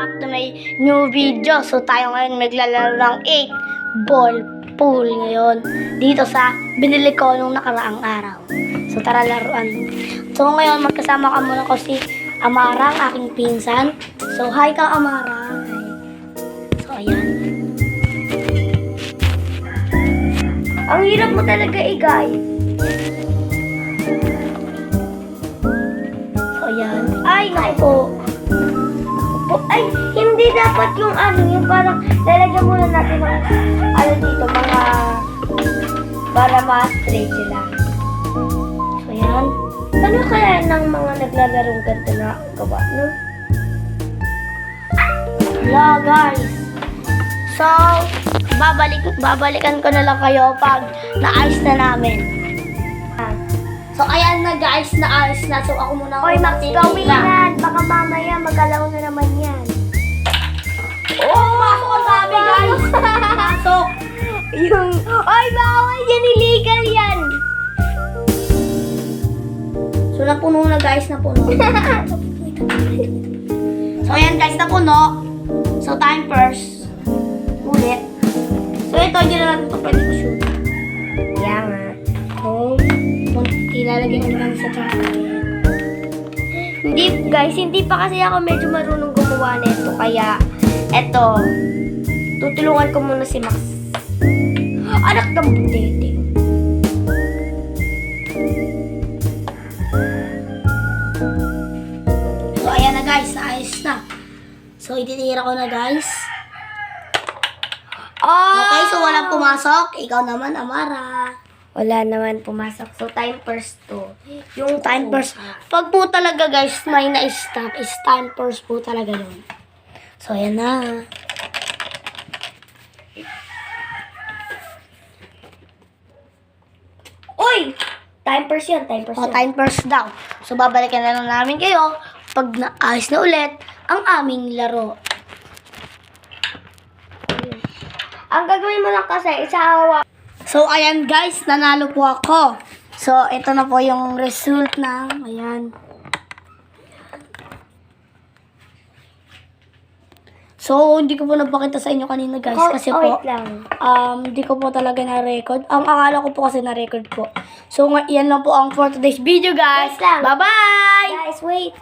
back to my new video. So tayo ngayon maglalaro ng 8 ball pool ngayon dito sa binili ko nung nakaraang araw. So tara laruan. So ngayon magkasama ka muna ko si Amara, ang aking pinsan. So hi ka Amara. So ayan. Ang hirap mo talaga guys. So ayan. Ay naku. Ay, hindi dapat yung yung parang lalagyan muna natin ng dito, mga para ma-straight sila. So, yan. Ano kaya ng mga naglalarong ganito na gawa, no? Yeah, guys. So, babalikan ko na lang kayo pag na-ayos na namin. So, ayan na guys, na-ayos na. So, ako muna. Oy, Max, gawin yan. Baka mamaya magalaw na naman yan. Oh, pasok ang dami guys. Pasok. Oy, bawal yan. Illegal yan. So, napuno na guys, napuno. So, ayan guys, napuno. So, time first. Ulit. So, ito, hindi na natin ito pwede ko shoot. Yan nga. So, ilalagay ko naman sa chocolate. Hindi, guys, hindi pa kasi ako medyo marunong gumawa nito. Kaya, eto, tutulungan ko muna si Max. Anak ng butete. So, ayan na guys, naayos na. So, ititira ko na guys. Okay, so walang pumasok. Ikaw naman, Amara. Wala naman pumasok. So, time first to. Yung time first. Pag po talaga guys, may na-stop, is time first po talaga yun. So, ayan na. Uy! Time first yun, time first O, yun. time first daw. So, babalikan na lang namin kayo pag naayos na ulit ang aming laro. Ang gagawin mo lang kasi, isahawa. So, ayan guys, nanalo po ako. So, ito na po yung result na, ayan. So, hindi ko po nagpakita sa inyo kanina guys. Kasi po, wait lang. hindi ko po talaga na-record. Ang akala ko po kasi na-record po. So, yan lang po ang for today's video guys. Wait lang. Bye-bye! Guys, wait.